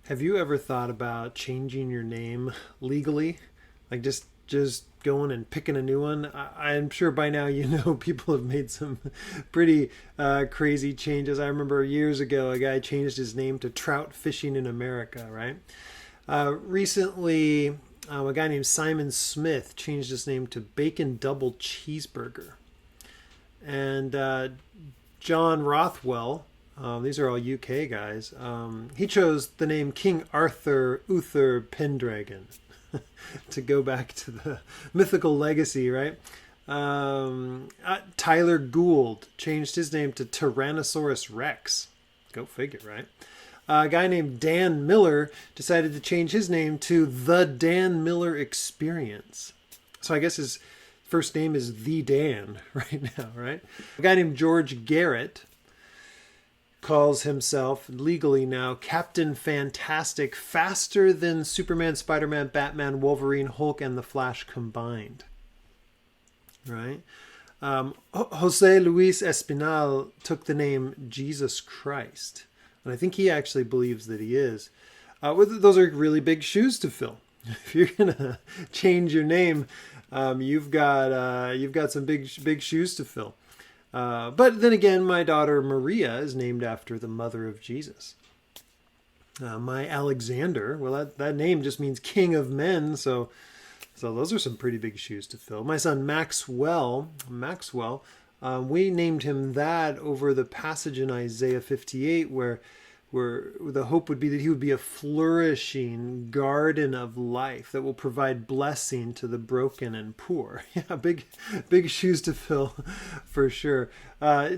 Have you ever thought about changing your name legally? Like just going and picking a new one? I'm sure by now you know people have made some pretty crazy changes. I remember years ago a guy changed his name to Trout Fishing in America, right? Recently, a guy named Simon Smith changed his name to Bacon Double Cheeseburger. And John Rothwell, these are all UK guys. He chose the name King Arthur Uther Pendragon to go back to the mythical legacy, right? Tyler Gould changed his name to Tyrannosaurus Rex. Go figure, right? A guy named Dan Miller decided to change his name to The Dan Miller Experience. So I guess his first name is The Dan right now, right? A guy named George Garrett calls himself legally now Captain Fantastic, faster than Superman, Spider-Man, Batman, Wolverine, Hulk, and the Flash combined. Right? Jose Luis Espinal took the name Jesus Christ. And I think he actually believes that he is. Those are really big shoes to fill. If you're gonna change your name, you've got some big shoes to fill. But then again, my daughter Maria is named after the mother of Jesus. My Alexander, well, that name just means King of Men, so those are some pretty big shoes to fill. My son Maxwell, we named him that over the passage in Isaiah 58 where the hope would be that he would be a flourishing garden of life that will provide blessing to the broken and poor. Yeah, big shoes to fill for sure.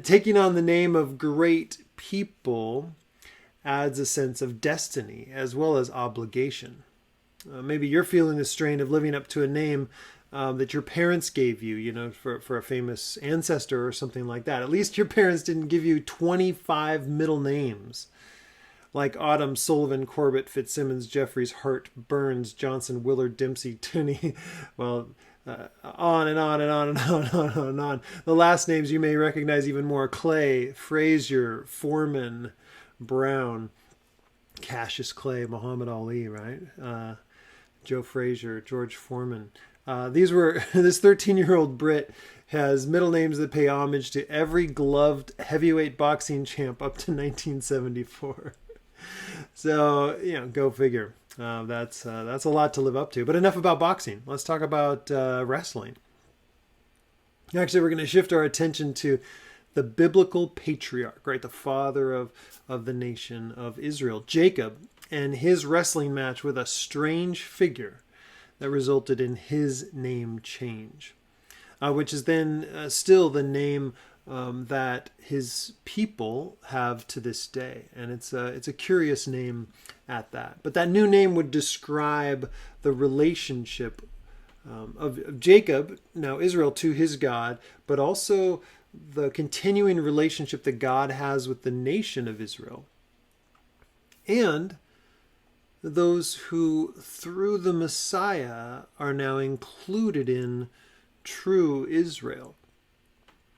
Taking on the name of great people adds a sense of destiny as well as obligation. Maybe you're feeling the strain of living up to a name that your parents gave you, for a famous ancestor or something like that. At least your parents didn't give you 25 middle names like Autumn, Sullivan, Corbett, Fitzsimmons, Jeffries, Hart, Burns, Johnson, Willard, Dempsey, Tooney. Well, on and on and on and on and on and on. The last names you may recognize even more: Clay, Frazier, Foreman, Brown, Cassius Clay, Muhammad Ali, right? Joe Frazier, George Foreman. This 13-year-old Brit has middle names that pay homage to every gloved heavyweight boxing champ up to 1974. So, go figure. That's a lot to live up to. But enough about boxing. Let's talk about wrestling. Actually, we're going to shift our attention to the biblical patriarch, right? The father of the nation of Israel, Jacob, and his wrestling match with a strange figure that resulted in his name change, which is then still the name that his people have to this day. And it's a curious name at that. But that new name would describe the relationship of Jacob, now Israel, to his God, but also the continuing relationship that God has with the nation of Israel. And those who, through the Messiah, are now included in true Israel,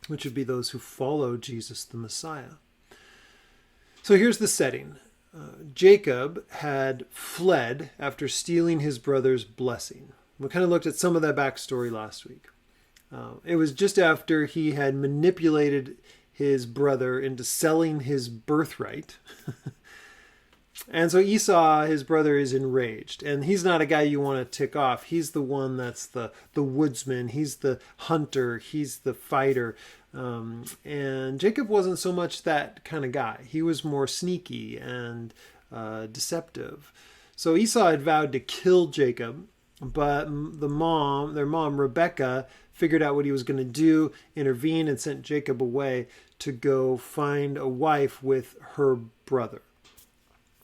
which would be those who follow Jesus the Messiah. So here's the setting. Jacob had fled after stealing his brother's blessing. We kind of looked at some of that backstory last week. It was just after he had manipulated his brother into selling his birthright. And so Esau, his brother, is enraged. And he's not a guy you want to tick off. He's the one that's the woodsman. He's the hunter. He's the fighter. And Jacob wasn't so much that kind of guy. He was more sneaky and deceptive. So Esau had vowed to kill Jacob. But their mom, Rebecca, figured out what he was going to do, intervened, and sent Jacob away to go find a wife with her brother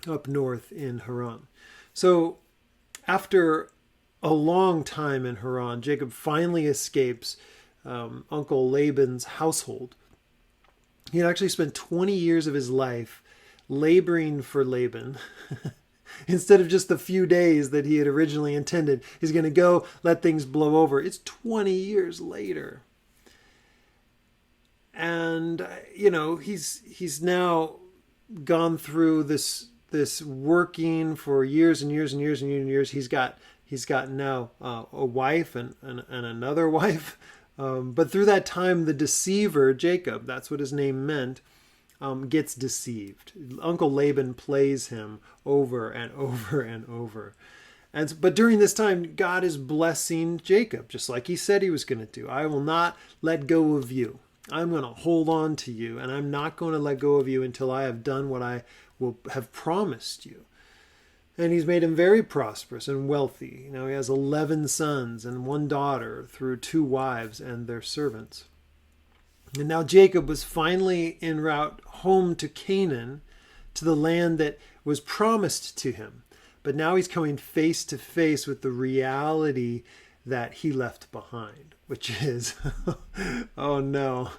up north in Haran. So after a long time in Haran, Jacob finally escapes Uncle Laban's household. He had actually spent 20 years of his life laboring for Laban. Instead of just the few days that he had originally intended, he's going to go let things blow over. It's 20 years later. And, he's now gone through this this working for years and years and years and years and years. He's got now a wife and another wife. But through that time, the deceiver, Jacob, that's what his name meant, gets deceived. Uncle Laban plays him over and over and over. But during this time, God is blessing Jacob, just like he said he was going to do. I will not let go of you. I'm going to hold on to you, and I'm not going to let go of you until I have done what I will have promised you. And he's made him very prosperous and wealthy. He has 11 sons and 1 daughter through 2 wives and their servants. And now Jacob was finally en route home to Canaan, to the land that was promised to him. But now he's coming face to face with the reality that he left behind, which is, oh no,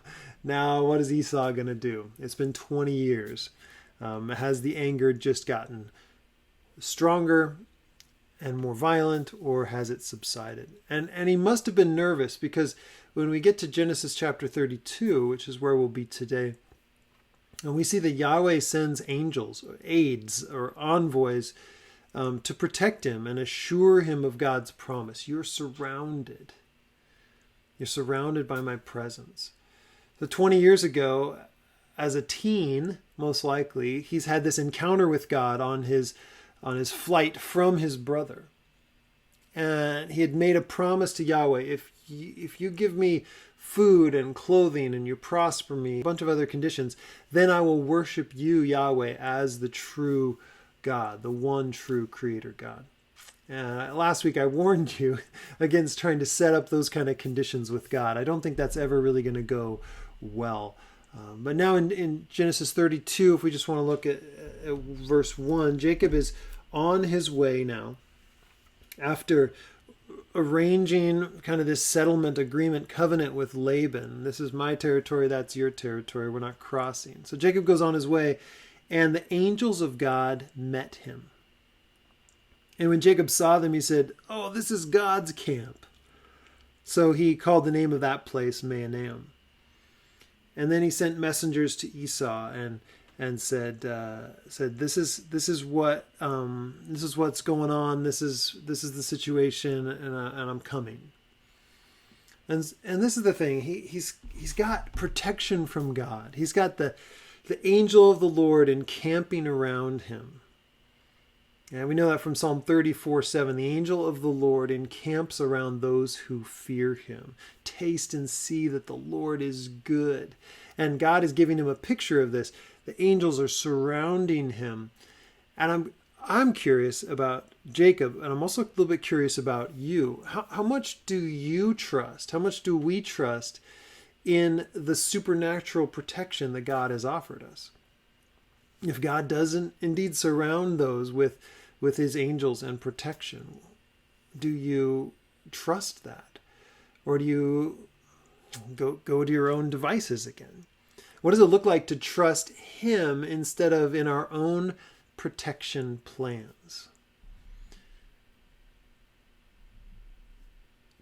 now what is Esau going to do? It's been 20 years. Has the anger just gotten stronger and more violent, or has it subsided? And he must have been nervous, because when we get to Genesis chapter 32, which is where we'll be today, and we see that Yahweh sends angels, or aides, or envoys to protect him and assure him of God's promise. You're surrounded. You're surrounded by my presence. So 20 years ago, as a teen, most likely, he's had this encounter with God on his flight from his brother. And he had made a promise to Yahweh, if you give me food and clothing and you prosper me, a bunch of other conditions, then I will worship you, Yahweh, as the true God, the one true creator God. Last week I warned you against trying to set up those kind of conditions with God. I don't think that's ever really going to go well. But now in Genesis 32, if we just want to look at verse 1, Jacob is on his way now after arranging kind of this settlement agreement covenant with Laban. This is my territory, that's your territory, we're not crossing. So Jacob goes on his way, and the angels of God met him. And when Jacob saw them, he said, "Oh, this is God's camp." So he called the name of that place Mahanaim. And then he sent messengers to Esau and said this is what's going on. This is the situation, and I'm coming. And this is the thing. He's got protection from God. He's got the angel of the Lord encamping around him. And we know that from Psalm 34:7. The angel of the Lord encamps around those who fear him. Taste and see that the Lord is good. And God is giving him a picture of this. The angels are surrounding him. And I'm curious about Jacob, and I'm also a little bit curious about you. How much do you trust? How much do we trust in the supernatural protection that God has offered us? If God doesn't indeed surround those with his angels and protection, do you trust that? Or do you go to your own devices again? What does it look like to trust him instead of in our own protection plans?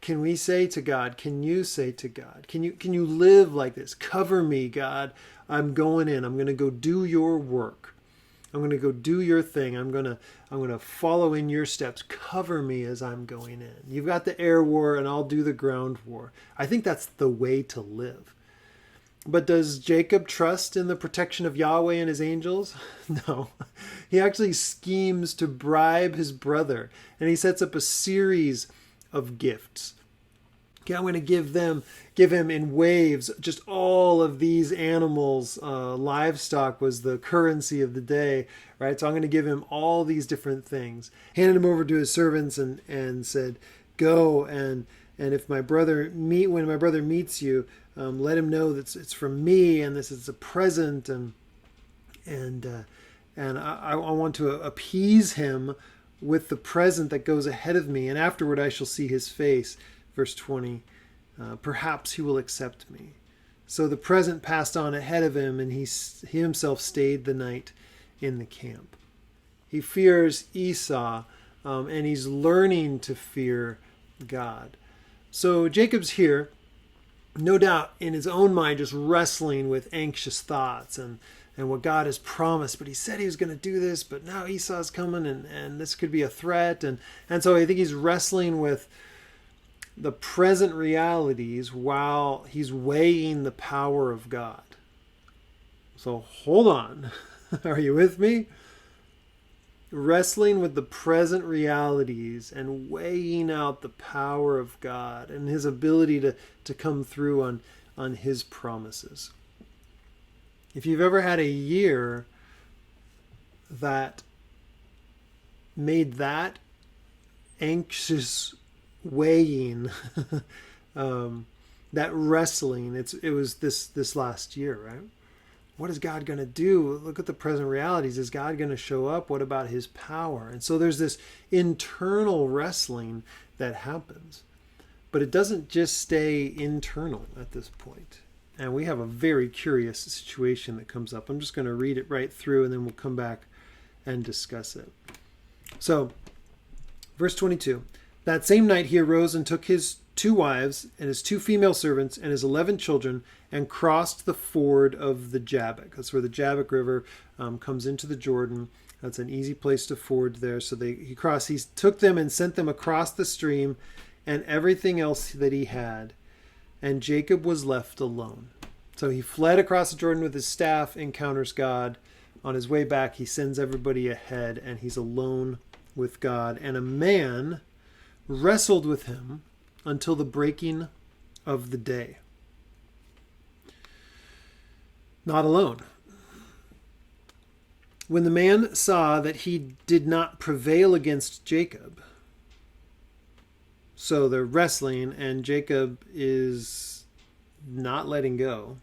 Can we say to God, can you say to God, can you live like this? Cover me, God. I'm going in. I'm going to go do your work. I'm going to go do your thing. I'm going to follow in your steps. Cover me as I'm going in. You've got the air war and I'll do the ground war. I think that's the way to live. But does Jacob trust in the protection of Yahweh and his angels? No. He actually schemes to bribe his brother, and he sets up a series of gifts. Okay, I'm going to give him in waves just all of these animals. Livestock was the currency of the day, right? So I'm going to give him all these different things. Handed him over to his servants and said, "Go and if when my brother meets you, let him know that it's from me, and this is a present, and I want to appease him with the present that goes ahead of me, and afterward I shall see his face." Verse 20, perhaps he will accept me. So the present passed on ahead of him, and he himself stayed the night in the camp. He fears Esau, and he's learning to fear God. So Jacob's here, no doubt in his own mind, just wrestling with anxious thoughts and and what God has promised. But he said he was going to do this, but now Esau's coming, and this could be a threat. And so I think he's wrestling with the present realities while he's weighing the power of God. So hold on. Are you with me? Wrestling with the present realities and weighing out the power of God and his ability to come through on his promises. If you've ever had a year that made that anxious weighing, that wrestling, it was this last year, right? What is God going to do? Look at the present realities. Is God going to show up? What about his power? And so there's this internal wrestling that happens. But it doesn't just stay internal at this point. And we have a very curious situation that comes up. I'm just going to read it right through and then we'll come back and discuss it. So, verse 22. That same night he arose and took his 2 wives and his 2 female servants and his 11 children and crossed the ford of the Jabbok. That's where the Jabbok River comes into the Jordan. That's an easy place to ford there. So he took them and sent them across the stream and everything else that he had. And Jacob was left alone. So he fled across the Jordan with his staff, encounters God. On his way back, he sends everybody ahead and he's alone with God. And a man wrestled with him until the breaking of the day. Not alone. When the man saw that he did not prevail against Jacob, so they're wrestling and Jacob is not letting go,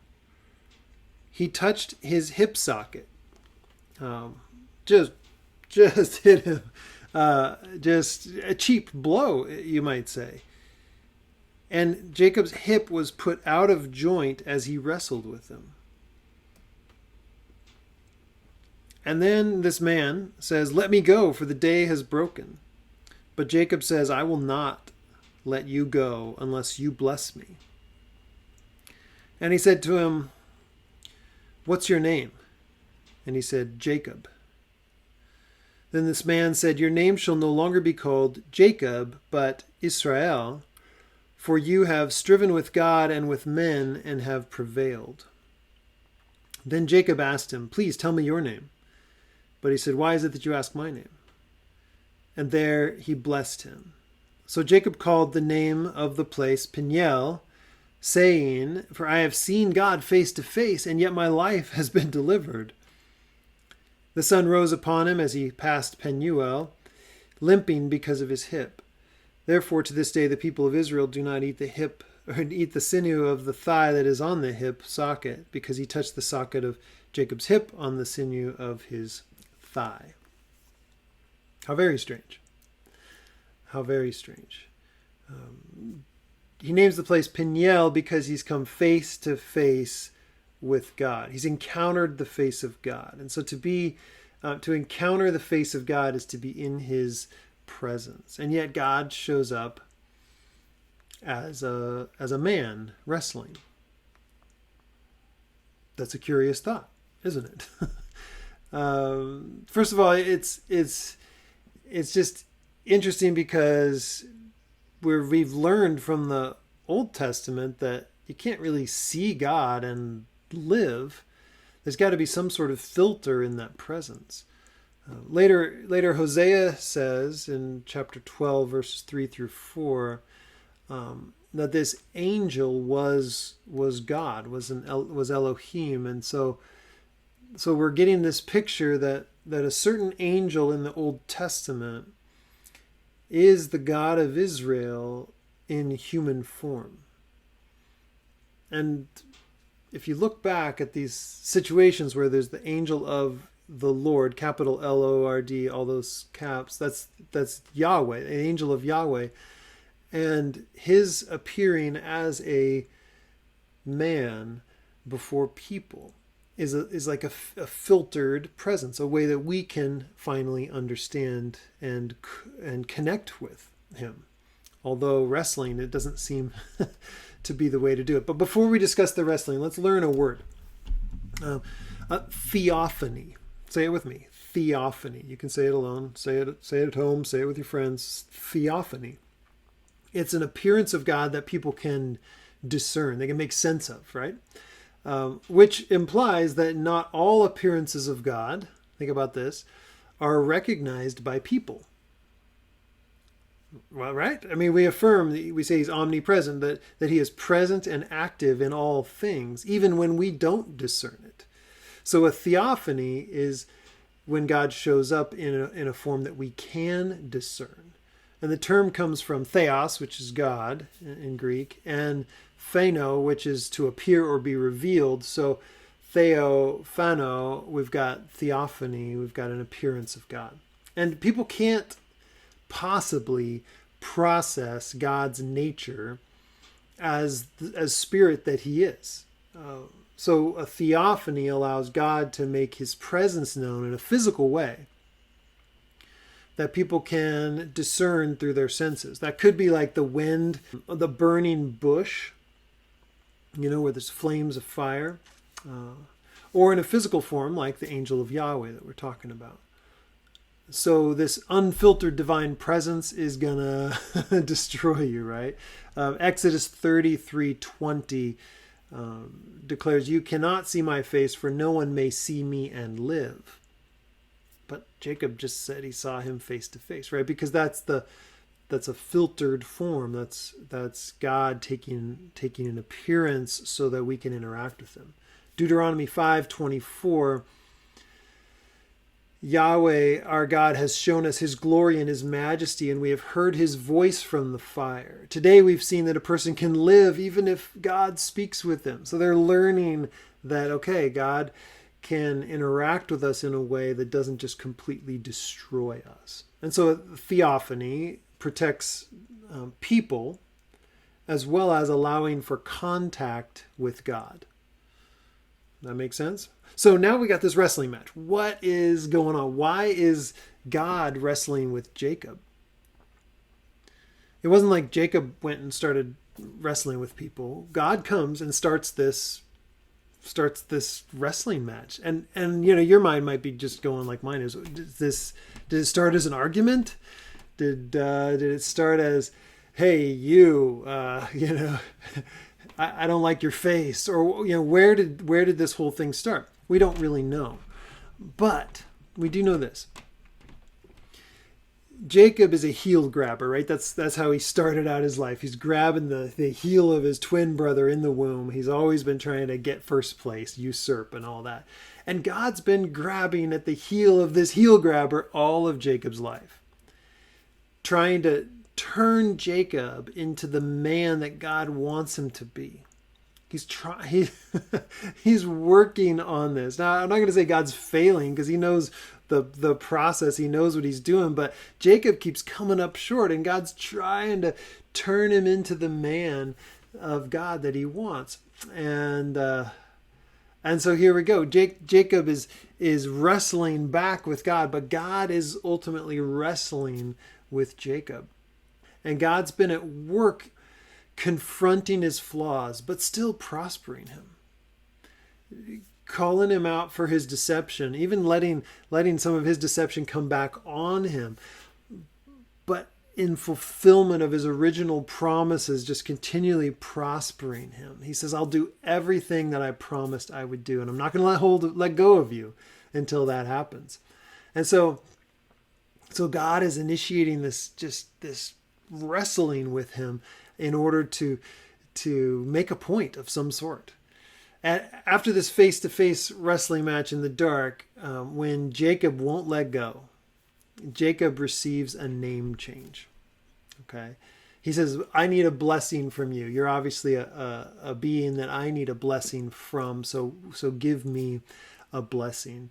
he touched his hip socket. Just hit him. Just a cheap blow, you might say. And Jacob's hip was put out of joint as he wrestled with him. And then this man says, "Let me go, for the day has broken." But Jacob says, "I will not let you go unless you bless me." And he said to him, "What's your name?" And he said, "Jacob." Then this man said, "Your name shall no longer be called Jacob, but Israel, for you have striven with God and with men and have prevailed." Then Jacob asked him, "Please tell me your name." But he said, "Why is it that you ask my name?" And there he blessed him. So Jacob called the name of the place Peniel, saying, "For I have seen God face to face, and yet my life has been delivered." The sun rose upon him as he passed Penuel, limping because of his hip. Therefore, to this day, the people of Israel do not eat the hip or eat the sinew of the thigh that is on the hip socket, because he touched the socket of Jacob's hip on the sinew of his thigh. How very strange. How very strange. He names the place Peniel because he's come face to face with God. He's encountered the face of God. And so to encounter the face of God is to be in his presence. And yet God shows up as a man wrestling. That's a curious thought, isn't it? First of all, it's just interesting because we've learned from the Old Testament that you can't really see God and live. There's got to be some sort of filter in that presence. Later, Hosea says in chapter 12, verses 3 through 4, that this angel was God, was Elohim, and so we're getting this picture that a certain angel in the Old Testament is the God of Israel in human form. And if you look back at these situations where there's the angel of the Lord, capital Lord, all those caps, that's Yahweh, an angel of Yahweh, and his appearing as a man before people is like a filtered presence, a way that we can finally understand and connect with him. Although wrestling, it doesn't seem to be the way to do it. But before we discuss the wrestling, let's learn a word. Theophany. Say it with me. Theophany. You can say it alone. Say it at home. Say it with your friends. Theophany. It's an appearance of God that people can discern. They can make sense of, right? Which implies that not all appearances of God, think about this, are recognized by people. Well, right? I mean, we affirm, we say he's omnipresent, that he is present and active in all things, even when we don't discern it. So a theophany is when God shows up in a form that we can discern. And the term comes from theos, which is God in Greek, and pheno, which is to appear or be revealed. So phano, we've got theophany, we've got an appearance of God. And people can't possibly process God's nature as spirit that he is. So a theophany allows God to make his presence known in a physical way that people can discern through their senses. That could be like the wind, the burning bush, where there's flames of fire, or in a physical form like the angel of Yahweh that we're talking about. So this unfiltered divine presence is gonna destroy you, right? Exodus 33:20 declares, "You cannot see my face, for no one may see me and live." But Jacob just said he saw him face to face, right? Because that's a filtered form. That's God taking an appearance so that we can interact with him. Deuteronomy 5:24. Yahweh, our God, has shown us his glory and his majesty, and we have heard his voice from the fire. Today we've seen that a person can live even if God speaks with them. So they're learning that, okay, God can interact with us in a way that doesn't just completely destroy us. And so theophany protects people as well as allowing for contact with God. That makes sense? So now we got this wrestling match. What is going on? Why is God wrestling with Jacob? It wasn't like Jacob went and started wrestling with people. God comes and starts this wrestling match. And your mind might be just going like mine is. Did it start as an argument? Did it start as, hey, you, I don't like your face, or where did this whole thing start? We don't really know, but we do know this: Jacob is a heel grabber, right? That's how he started out his life. He's grabbing the heel of his twin brother in the womb. He's always been trying to get first place, usurp, and all that. And God's been grabbing at the heel of this heel grabber all of Jacob's life, trying to turn Jacob into the man that God wants him to be. He's working on this. Now, I'm not going to say God's failing because he knows the process. He knows what he's doing. But Jacob keeps coming up short, and God's trying to turn him into the man of God that he wants. And so here we go. Jacob is wrestling back with God, but God is ultimately wrestling with Jacob. And God's been at work confronting his flaws, but still prospering him, calling him out for his deception, even letting some of his deception come back on him, but in fulfillment of his original promises, just continually prospering him. He says, I'll do everything that I promised I would do, and I'm not going to let go of you until that happens. And so God is initiating this wrestling with him in order to make a point of some sort. After this face-to-face wrestling match in the dark, when Jacob won't let go, Jacob receives a name change. Okay, he says, I need a blessing from you. You're obviously a being that I need a blessing from, so give me a blessing.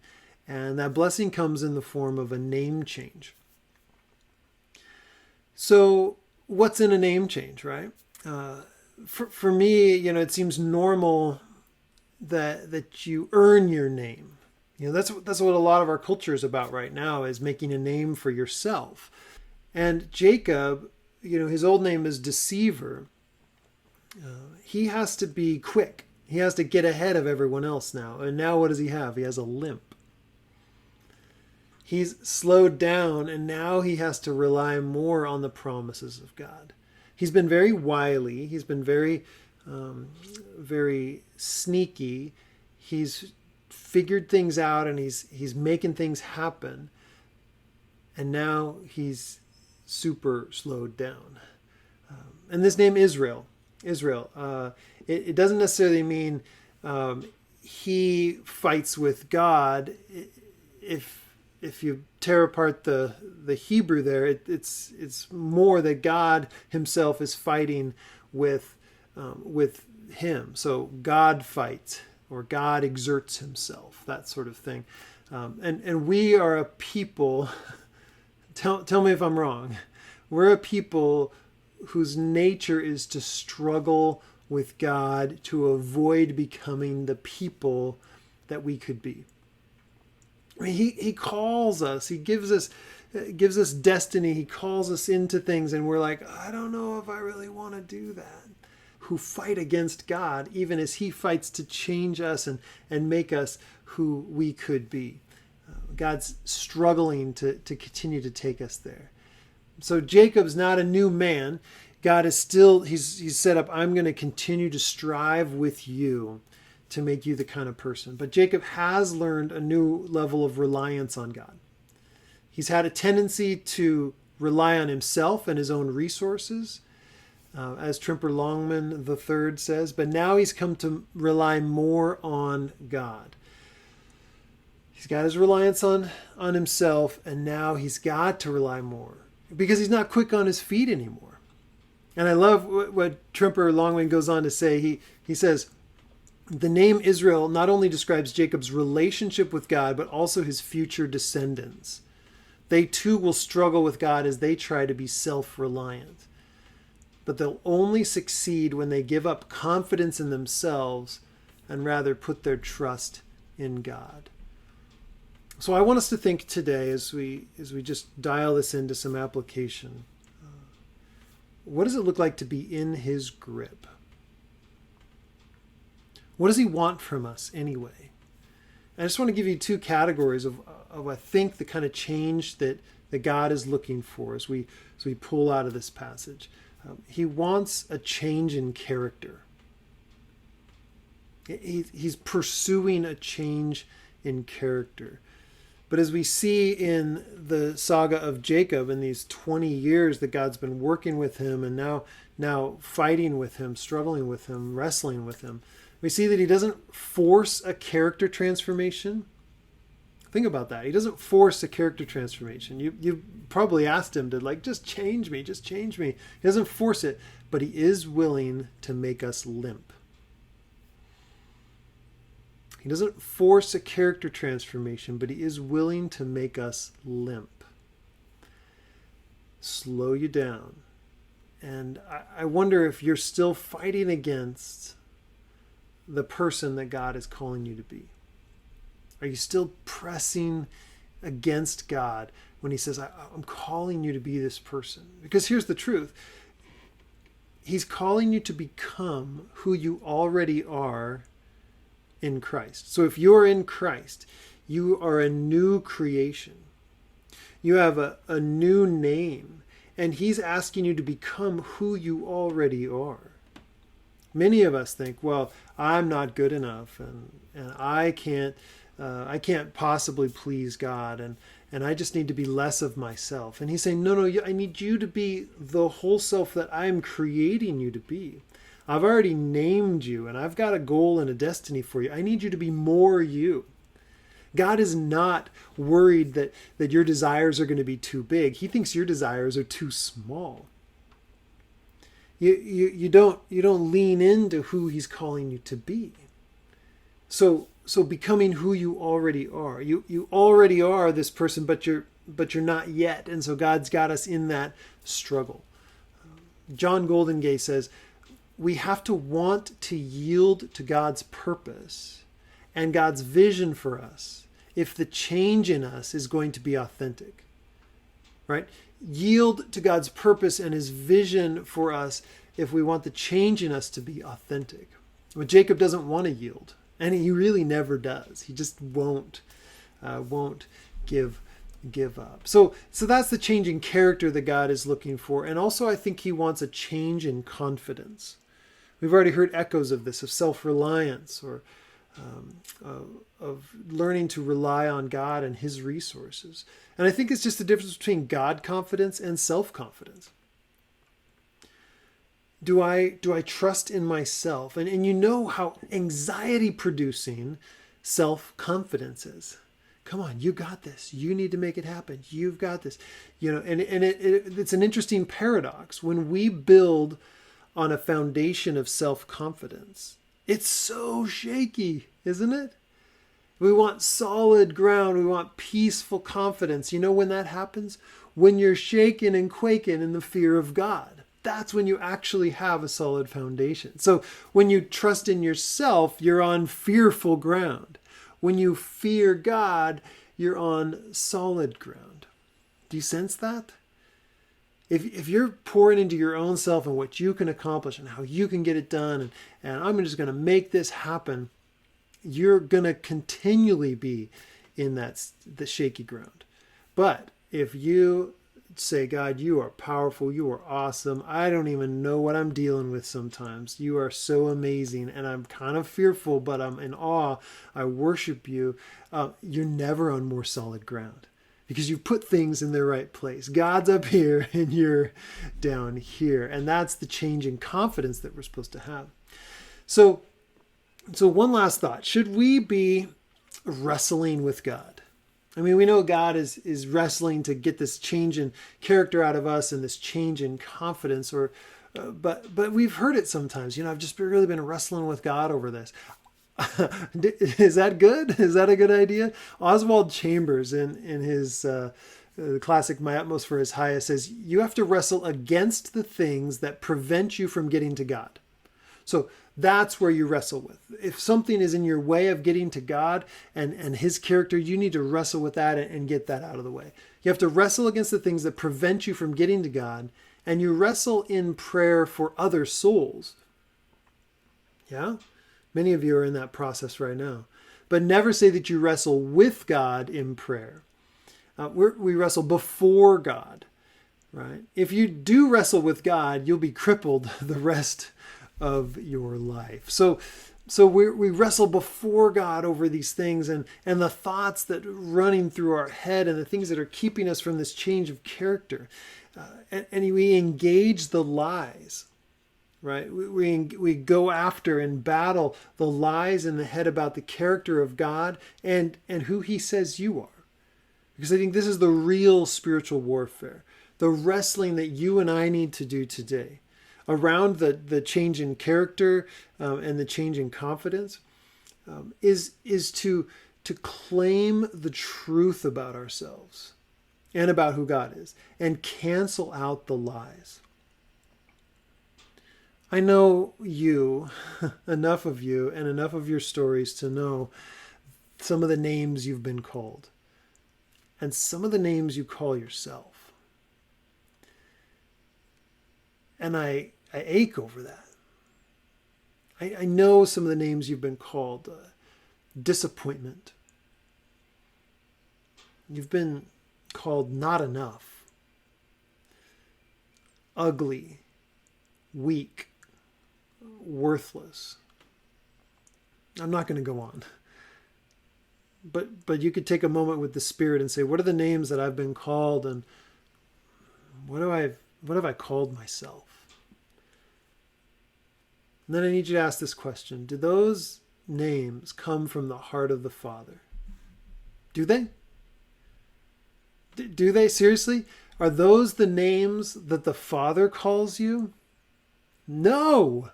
And that blessing comes in the form of a name change. So what's in a name change, right? For me, it seems normal that you earn your name. That's what a lot of our culture is about right now, is making a name for yourself. And Jacob, his old name is Deceiver. He has to be quick. He has to get ahead of everyone else now. And now what does he have? He has a limp. He's slowed down, and now he has to rely more on the promises of God. He's been very wily. He's been very, very sneaky. He's figured things out, and he's making things happen. And now he's super slowed down. And this name Israel, it doesn't necessarily mean he fights with God. If you tear apart the Hebrew there, it's more that God himself is fighting with him. So God fights, or God exerts himself, that sort of thing. And we are a people, tell me if I'm wrong, we're a people whose nature is to struggle with God to avoid becoming the people that we could be. I mean, he calls us, he gives us destiny, he calls us into things, and we're like, I don't know if I really want to do that. Who fight against God, even as he fights to change us and make us who we could be. God's struggling to continue to take us there. So Jacob's not a new man. God is still, he's set up, I'm going to continue to strive with you to make you the kind of person. But Jacob has learned a new level of reliance on God. He's had a tendency to rely on himself and his own resources, as Tremper Longman III says, but now he's come to rely more on God. He's got his reliance on himself, and now he's got to rely more because he's not quick on his feet anymore. And I love what Tremper Longman goes on to say. He says, the name Israel not only describes Jacob's relationship with God, but also his future descendants. They too will struggle with God as they try to be self-reliant. But they'll only succeed when they give up confidence in themselves and rather put their trust in God. So I want us to think today, as we just dial this into some application, what does it look like to be in his grip? What does he want from us anyway? I just want to give you two categories of I think the kind of change that God is looking for as we pull out of this passage. He wants a change in character. He's pursuing a change in character. But as we see in the saga of Jacob, in these 20 years that God's been working with him and now fighting with him, struggling with him, wrestling with him, we see that he doesn't force a character transformation. Think about that. He doesn't force a character transformation. You probably asked him to just change me. He doesn't force it, but he is willing to make us limp. He doesn't force a character transformation, but he is willing to make us limp. Slow you down. And I wonder if you're still fighting against the person that God is calling you to be. Are you still pressing against God when he says, I'm calling you to be this person? Because here's the truth. He's calling you to become who you already are in Christ. So if you're in Christ, you are a new creation. You have a new name, and he's asking you to become who you already are. Many of us think, well, I'm not good enough, and I can't possibly please God, and I just need to be less of myself. And he's saying, no, I need you to be the whole self that I'm creating you to be. I've already named you, and I've got a goal and a destiny for you. I need you to be more you. God is not worried that your desires are going to be too big. He thinks your desires are too small. You don't lean into who he's calling you to be. So becoming who you already are. You already are this person, but you're not yet. And so God's got us in that struggle. John Goldingay says, we have to want to yield to God's purpose and God's vision for us if the change in us is going to be authentic. Right? Yield to God's purpose and his vision for us if we want the change in us to be authentic. But Jacob doesn't want to yield, and he really never does. He just won't give up. So that's the change in character that God is looking for. And also I think he wants a change in confidence. We've already heard echoes of this, of self-reliance, or of learning to rely on God and his resources. And I think it's just the difference between God confidence and self-confidence. Do I trust in myself? And you know how anxiety producing self-confidence is. Come on, you got this. You need to make it happen. You've got this. And it's an interesting paradox. When we build on a foundation of self-confidence, it's so shaky, isn't it? We want solid ground. We want peaceful confidence. You know when that happens? When you're shaken and quaking in the fear of God. That's when you actually have a solid foundation. So when you trust in yourself, you're on fearful ground. When you fear God, you're on solid ground. Do you sense that? If you're pouring into your own self and what you can accomplish and how you can get it done, and I'm just going to make this happen, you're going to continually be in the shaky ground. But if you say, God, you are powerful, you are awesome, I don't even know what I'm dealing with sometimes. You are so amazing, and I'm kind of fearful, but I'm in awe. I worship you. You're never on more solid ground because you put things in their right place. God's up here and you're down here. And that's the change in confidence that we're supposed to have. So one last thought. Should we be wrestling with God? I mean, we know God is wrestling to get this change in character out of us and this change in confidence, but we've heard it sometimes. I've just really been wrestling with God over this. Is that good? Is that a good idea? Oswald Chambers in his classic My Utmost for His Highest says, you have to wrestle against the things that prevent you from getting to God. So that's where you wrestle with. If something is in your way of getting to God and his character, you need to wrestle with that and get that out of the way. You have to wrestle against the things that prevent you from getting to God, and you wrestle in prayer for other souls. Yeah? Many of you are in that process right now. But never say that you wrestle with God in prayer. We wrestle before God, right? If you do wrestle with God, you'll be crippled the rest of your life. So we wrestle before God over these things, and the thoughts that are running through our head and the things that are keeping us from this change of character. And we engage the lies, right? We go after and battle the lies in the head about the character of God and who he says you are. Because I think this is the real spiritual warfare, the wrestling that you and I need to do today around the change in character and the change in confidence is to claim the truth about ourselves and about who God is and cancel out the lies. I know you, enough of you and enough of your stories to know some of the names you've been called and some of the names you call yourself. And I ache over that. I know some of the names you've been called. Disappointment. You've been called not enough. Ugly. Weak. Worthless. I'm not going to go on. But you could take a moment with the Spirit and say, what are the names that I've been called, and what have I called myself? And then I need you to ask this question. Do those names come from the heart of the Father? Do they? Do they? Seriously? Are those the names that the Father calls you? No.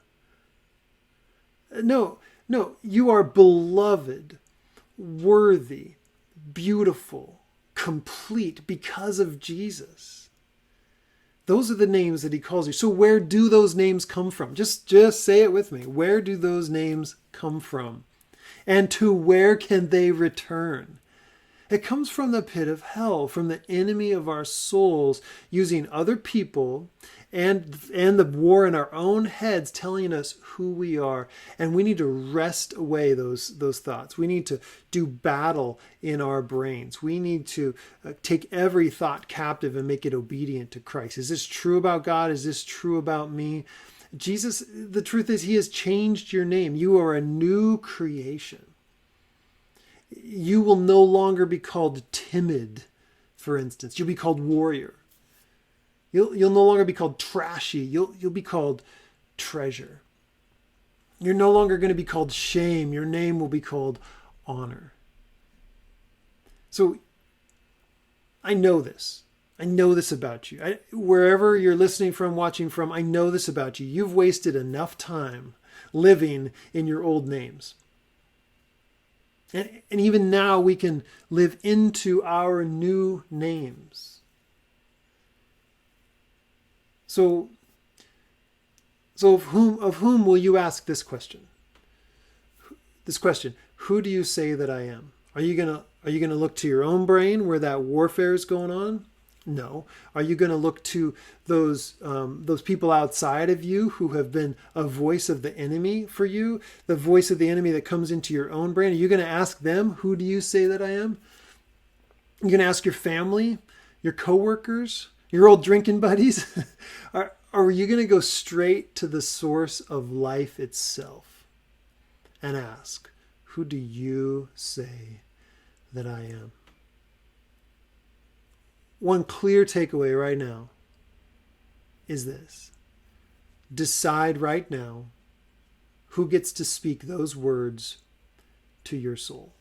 No. You are beloved, worthy, beautiful, complete because of Jesus. Those are the names that he calls you. So where do those names come from? Just say it with me. Where do those names come from? And to where can they return? It comes from the pit of hell, from the enemy of our souls, using other people and the war in our own heads, telling us who we are. And we need to wrest away those thoughts. We need to do battle in our brains. We need to take every thought captive and make it obedient to Christ. Is this true about God? Is this true about me? Jesus, the truth is, he has changed your name. You are a new creation. You will no longer be called timid, for instance. You'll be called warrior. You'll no longer be called trashy. You'll be called treasure. You're no longer going to be called shame. Your name will be called honor. So I know this. I know this about you. Wherever you're listening from, watching from, I know this about you. You've wasted enough time living in your old names. And even now we can live into our new names. So of whom will you ask this question? This question, who do you say that I am? Are you gonna look to your own brain where that warfare is going on? No. Are you going to look to those people outside of you who have been a voice of the enemy for you, the voice of the enemy that comes into your own brain? Are you going to ask them, who do you say that I am? You're going to ask your family, your coworkers, your old drinking buddies? Or are you going to go straight to the source of life itself and ask, who do you say that I am? One clear takeaway right now is this. Decide right now who gets to speak those words to your soul.